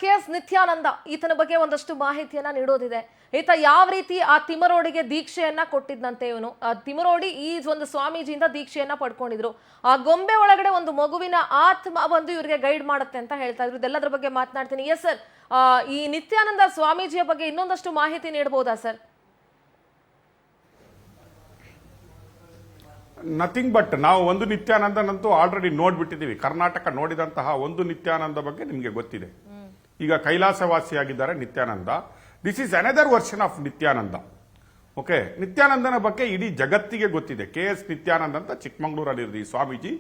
KS Nithyananda ಈತನ ಬಗ್ಗೆ ಒಂದಷ್ಟು ಮಾಹಿತಿಯನ್ನ ನೀಡೋದಿದೆ. ಈತ ಯಾವ ರೀತಿ ಆ ತಿಮರೋಡಿಗೆ ದೀಕ್ಷೆಯನ್ನ ಕೊಟ್ಟಿದ್ದಂತೆ ಇವನು ತಿಮರೋಡಿ ಈ ಒಂದು ಸ್ವಾಮೀಜಿಯಿಂದ ದೀಕ್ಷೆಯನ್ನ ಪಡ್ಕೊಂಡಿದ್ರು. ಆ ಗೊಂಬೆ ಒಳಗಡೆ ಒಂದು ಮಗುವಿನ ಆತ್ಮ ಬಂದು ಇವರಿಗೆ ಗೈಡ್ ಮಾಡುತ್ತೆ ಅಂತ ಹೇಳ್ತಾ ಇದ್ರು. ಇದೆಲ್ಲದರ ಬಗ್ಗೆ ಮಾತನಾಡ್ತೀನಿ. ಎಸ್ ಸರ್, ಈ ನಿತ್ಯಾನಂದ ಸ್ವಾಮೀಜಿಯ ಬಗ್ಗೆ ಇನ್ನೊಂದಷ್ಟು ಮಾಹಿತಿ ನೀಡಬಹುದಾ ಸರ್? ನಥಿಂಗ್ ಬಟ್ ನಾವು ಒಂದು ನಿತ್ಯಾನಂದನಂತೂ ಆಲ್ರೆಡಿ ನೋಡ್ಬಿಟ್ಟಿದ್ದೀವಿ. ಕರ್ನಾಟಕ ನೋಡಿದಂತಹ ಒಂದು ನಿತ್ಯಾನಂದ ಬಗ್ಗೆ ನಿಮಗೆ ಗೊತ್ತಿದೆ. ಈಗ ಕೈಲಾಸವಾಸಿಯಾಗಿದ್ದಾರೆ Nithyananda. This is another version of Nithyananda. Okay, ನಿತ್ಯಾನಂದನ ಬಗ್ಗೆ ಇಡೀ ಜಗತ್ತಿಗೆ ಗೊತ್ತಿದೆ. KS ನಿತ್ಯಾನಂದ ಅಂತ ಚಿಕ್ಕಮಂಗ್ಳೂರಲ್ಲಿರೋದು ಈ ಸ್ವಾಮೀಜಿ.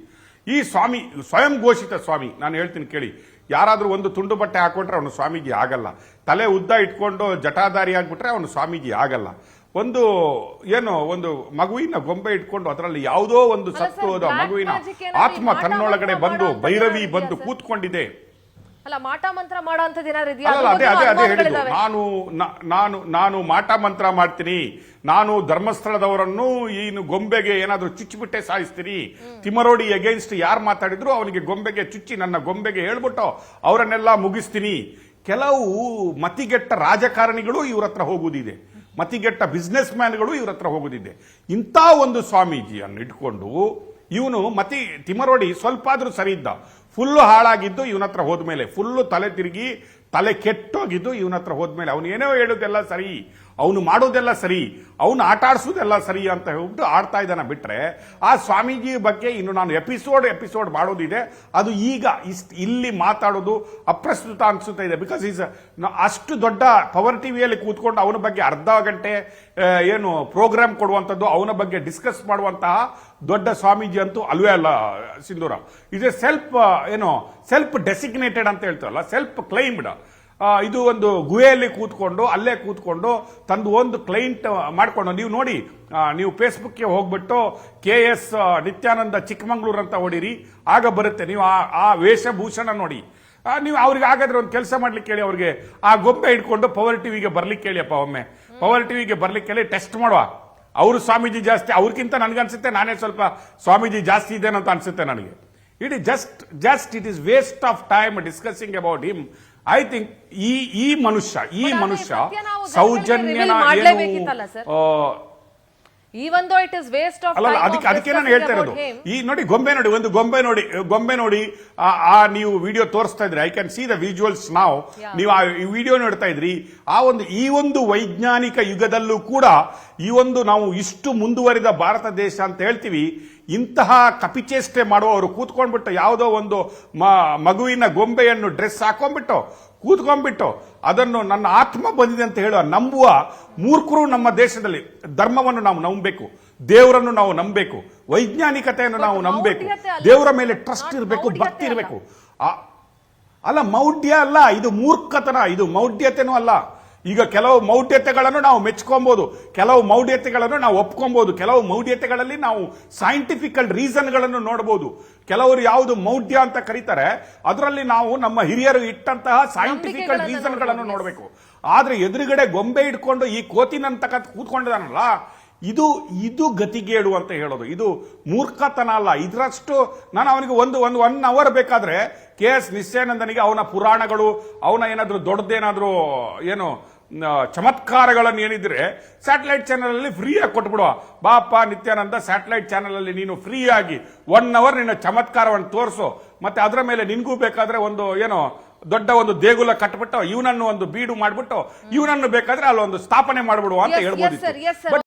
ಈ ಸ್ವಾಮಿ ಸ್ವಯಂ ಘೋಷಿತ ಸ್ವಾಮಿ. ನಾನು ಹೇಳ್ತೀನಿ ಕೇಳಿ, ಯಾರಾದ್ರೂ ಒಂದು ತುಂಡು ಬಟ್ಟೆ ಹಾಕೊಂಡ್ರೆ ಅವನು ಸ್ವಾಮೀಜಿ ಆಗಲ್ಲ. ತಲೆ ಉದ್ದ ಇಟ್ಕೊಂಡು ಜಟಾಧಾರಿ ಆಗ್ಬಿಟ್ರೆ ಅವನು ಸ್ವಾಮೀಜಿ ಆಗಲ್ಲ. ಒಂದು ಒಂದು ಮಗುವಿನ ಗೊಂಬೆ ಇಟ್ಕೊಂಡು ಅದರಲ್ಲಿ ಯಾವುದೋ ಒಂದು ಸತ್ತು ಹೋದ ಮಗುವಿನ ಆತ್ಮ ತನ್ನೊಳಗಡೆ ಬಂದು ಭೈರವಿ ಬಂದು ಕೂತ್ಕೊಂಡಿದೆ. ಅಲ್ಲ, ಮಾಟ ಮಂತ್ರ ಮಾಡೋಂಥದ್ದು ಏನಾದ್ರು ಇದೆಯಾ? ಅದೇ ಹೇಳಿದ್ದು. ನಾನು ಮಾಟ ಮಂತ್ರ ಮಾಡ್ತೀನಿ, ನಾನು ಧರ್ಮಸ್ಥಳದವರನ್ನು ಈ ಗೊಂಬೆಗೆ ಏನಾದ್ರೂ ಚುಚ್ಚಿಬಿಟ್ಟೆ ಸಾಯಿಸ್ತೀನಿ. ತಿಮರೋಡಿ ಅಗೇನ್ಸ್ಟ್ ಯಾರು ಮಾತಾಡಿದ್ರು ಅವನಿಗೆ ಗೊಂಬೆಗೆ ಚುಚ್ಚಿ ನನ್ನ ಗೊಂಬೆಗೆ ಹೇಳ್ಬಿಟ್ಟು ಅವರನ್ನೆಲ್ಲ ಮುಗಿಸ್ತೀನಿ. ಕೆಲವು ಮತಿಗೆಟ್ಟ ರಾಜಕಾರಣಿಗಳು ಇವ್ರ ಹತ್ರ ಹೋಗುವುದಿದೆ, ಮತಿಗೆಟ್ಟ ಬಿಸ್ನೆಸ್ ಮ್ಯಾನ್ಗಳು ಇವ್ರ ಹತ್ರ ಹೋಗುದಿದೆ. ಇಂಥ ಒಂದು ಸ್ವಾಮೀಜಿಯನ್ನು ಇಟ್ಕೊಂಡು ಇವನು ತಿಮರೋಡಿ ಸ್ವಲ್ಪ ಆದ್ರೂ ಸರಿ ಇದ್ದ. ಫುಲ್ಲು ಹಾಳಾಗಿದ್ದು ಇವನ ಹತ್ರ ಹೋದ್ಮೇಲೆ, ಫುಲ್ಲು ತಲೆ ತಿರುಗಿ ತಲೆ ಕೆಟ್ಟೋಗಿದ್ದು ಇವನ ಹತ್ರ ಹೋದ್ಮೇಲೆ ಅವನು ಏನೋ ಹೇಳೋದೆಲ್ಲ ಸರಿ, ಅವನು ಮಾಡೋದೆಲ್ಲ ಸರಿ, ಅವನು ಆಟ ಆಡಿಸೋದೆಲ್ಲ ಸರಿ ಅಂತ ಹೇಳ್ಬಿಟ್ಟು ಆಡ್ತಾ ಇದ್ದಾನೆ. ಬಿಟ್ರೆ ಆ ಸ್ವಾಮೀಜಿ ಬಗ್ಗೆ ಇನ್ನು ನಾನು ಎಪಿಸೋಡ್ ಮಾಡೋದಿದೆ. ಅದು ಈಗ ಇಲ್ಲಿ ಮಾತಾಡೋದು ಅಪ್ರಸ್ತುತ ಅನ್ಸುತ್ತಾ ಇದೆ. ಬಿಕಾಸ್ ಈಸ್ ಅಷ್ಟು ದೊಡ್ಡ ಪವರ್ ಟಿವಿಯಲ್ಲಿ ಕೂತ್ಕೊಂಡು ಅವನ ಬಗ್ಗೆ ಅರ್ಧ ಗಂಟೆ ಪ್ರೋಗ್ರಾಮ್ ಕೊಡುವಂಥದ್ದು, ಅವನ ಬಗ್ಗೆ ಡಿಸ್ಕಸ್ ಮಾಡುವಂತಹ ದೊಡ್ಡ ಸ್ವಾಮೀಜಿ ಅಂತೂ ಅಲ್ವೇ ಅಲ್ಲ ಸಿಂಧೂರ. ಇದು ಸೆಲ್ಫ್ ಡೆಸಿಗ್ನೇಟೆಡ್ ಅಂತ ಹೇಳ್ತಾರಲ್ಲ, ಸೆಲ್ಫ್ ಕ್ಲೈಮ್ಡ್. ಇದು ಒಂದು ಗುಹೆಯಲ್ಲಿ ಕೂತ್ಕೊಂಡು ಅಲ್ಲೇ ಕೂತ್ಕೊಂಡು ತಂದು ಒಂದು ಕ್ಲೈಂಟ್ ಮಾಡ್ಕೊಂಡು, ನೀವು ನೋಡಿ, ನೀವು ಫೇಸ್ಬುಕ್ಗೆ ಹೋಗ್ಬಿಟ್ಟು KS ನಿತ್ಯಾನಂದ ಚಿಕ್ಕಮಂಗ್ಳೂರು ಅಂತ ಹೊಡಿರಿ, ಆಗ ಬರುತ್ತೆ. ನೀವು ಆ ವೇಷಭೂಷಣ ನೋಡಿ. ನೀವು ಅವ್ರಿಗೆ ಹಾಗಾದ್ರೆ ಒಂದು ಕೆಲಸ ಮಾಡ್ಲಿಕ್ಕೆ ಹೇಳಿ, ಅವ್ರಿಗೆ ಆ ಗೊಂಬೆ ಇಟ್ಕೊಂಡು ಪವರ್ ಟಿವಿಗೆ ಬರ್ಲಿಕ್ಕೆ ಹೇಳಿಯಪ್ಪ. ಒಮ್ಮೆ ಪವರ್ ಟಿವಿಗೆ ಬರ್ಲಿಕ್ಕೆ ಹೇಳಿ, ಟೆಸ್ಟ್ ಮಾಡುವ. ಅವರು ಸ್ವಾಮೀಜಿ ಜಾಸ್ತಿ, ಅವ್ರಿಗಿಂತ ನನಗನ್ಸುತ್ತೆ ನಾನೇ ಸ್ವಲ್ಪ ಸ್ವಾಮೀಜಿ ಜಾಸ್ತಿ ಇದ್ದೇನೆ ಅಂತ ಅನ್ಸುತ್ತೆ ನನಗೆ. It is just it is waste of time discussing about him. I think ಈ ಮನುಷ್ಯ ಸೌಜನ್ಯನ ಅದಕ್ಕೆ ನಾನು ಹೇಳ್ತಾ ಇರೋದು. ಈ ನೋಡಿ ಗೊಂಬೆ ನೋಡಿ ನೀವು ವಿಡಿಯೋ ತೋರಿಸ್ತಾ ಇದ್ರಿ. I can see the visuals ನಾವ್. ನೀವು ಆ ವಿಡಿಯೋ ನೋಡ್ತಾ ಇದ್ರಿ. ಈ ಒಂದು ವೈಜ್ಞಾನಿಕ ಯುಗದಲ್ಲೂ ಕೂಡ ನಾವು ಇಷ್ಟು ಮುಂದುವರಿದ ಭಾರತ ದೇಶ ಅಂತ ಹೇಳ್ತೀವಿ. ಇಂತಹ ಕಪಿಚೇಷ್ಟೆ ಮಾಡುವವರು ಕೂತ್ಕೊಂಡ್ಬಿಟ್ಟು ಯಾವುದೋ ಒಂದು ಮಗುವಿನ ಗೊಂಬೆಯನ್ನು ಡ್ರೆಸ್ ಹಾಕೊಂಡ್ಬಿಟ್ಟು ಕೂತ್ಕೊಂಡ್ಬಿಟ್ಟು ಅದನ್ನು ನನ್ನ ಆತ್ಮ ಬಂದಿದೆ ಅಂತ ಹೇಳುವ ನಂಬುವ ಮೂರ್ಖರು ನಮ್ಮ ದೇಶದಲ್ಲಿ. ಧರ್ಮವನ್ನು ನಾವು ನಂಬಬೇಕು, ದೇವರನ್ನು ನಾವು ನಂಬಬೇಕು, ವೈಜ್ಞಾನಿಕತೆಯನ್ನು ನಾವು ನಂಬಬೇಕು, ದೇವರ ಮೇಲೆ ಟ್ರಸ್ಟ್ ಇರಬೇಕು, ಭಕ್ತಿ ಇರಬೇಕು. ಅಲ್ಲ, ಮೌಢ್ಯ ಅಲ್ಲ ಇದು, ಮೂರ್ಖತನ. ಇದು ಮೌಢ್ಯತೆನೂ ಅಲ್ಲ. ಈಗ ಕೆಲವು ಮೌಢ್ಯತೆಗಳನ್ನು ನಾವು ಮೆಚ್ಕೊಬಹುದು, ಕೆಲವು ಮೌಢ್ಯತೆಗಳನ್ನು ನಾವು ಒಪ್ಕೊಬಹುದು, ಕೆಲವು ಮೌಢ್ಯತೆಗಳಲ್ಲಿ ನಾವು ಸೈಂಟಿಫಿಕಲ್ ರೀಸನ್ಗಳನ್ನು ನೋಡಬಹುದು. ಕೆಲವರು ಯಾವುದು ಮೌಢ್ಯ ಅಂತ ಕರೀತಾರೆ ಅದರಲ್ಲಿ ನಾವು ನಮ್ಮ ಹಿರಿಯರು ಇಟ್ಟಂತಹ ಸೈಂಟಿಫಿಕಲ್ ರೀಸನ್ಗಳನ್ನು ನೋಡಬೇಕು. ಆದ್ರೆ ಎದುರುಗಡೆ ಗೊಂಬೆ ಇಟ್ಕೊಂಡು ಈ ಕೋತಿನಂತ ಕೂತ್ಕೊಂಡಿದಾನಲ್ಲ, ಇದು ಗತಿಗೇಡು ಅಂತ ಹೇಳೋದು. ಇದು ಮೂರ್ಖತನ ಅಲ್ಲ. ಇದರಷ್ಟು ನಾನು ಅವನಿಗೆ ಒನ್ ಅವರ್ ಬೇಕಾದ್ರೆ KS ನಿತ್ಯಾನಂದನಿಗೆ ಅವನ ಪುರಾಣಗಳು, ಅವನ ಏನಾದ್ರು ದೊಡ್ಡದೇನಾದ್ರೂ ಚಮತ್ಕಾರಗಳನ್ನು ಏನಿದ್ರೆ ಸ್ಯಾಟಲೈಟ್ ಚಾನೆಲ್ ಅಲ್ಲಿ ಫ್ರೀ ಆಗಿ ಕೊಟ್ಬಿಡುವ. ಬಾಪ ನಿತ್ಯಾನಂದ, ಸ್ಯಾಟಲೈಟ್ ಚಾನೆಲ್ ಅಲ್ಲಿ ನೀನು ಫ್ರೀ ಆಗಿ 1 ಅವರ್ ನಿನ್ನ ಚಮತ್ಕಾರವನ್ನು ತೋರಿಸು. ಮತ್ತೆ ಅದರ ಮೇಲೆ ನಿನ್ಗೂ ಬೇಕಾದ್ರೆ ದೊಡ್ಡ ಒಂದು ದೇಗುಲ ಕಟ್ಬಿಟ್ಟು ಇವನನ್ನು ಒಂದು ಬೀಡು ಮಾಡ್ಬಿಟ್ಟು ಇವನನ್ನು ಬೇಕಾದ್ರೆ ಅಲ್ಲೊಂದು ಸ್ಥಾಪನೆ ಮಾಡ್ಬಿಡುವ ಅಂತ ಹೇಳ್ಬೋದು.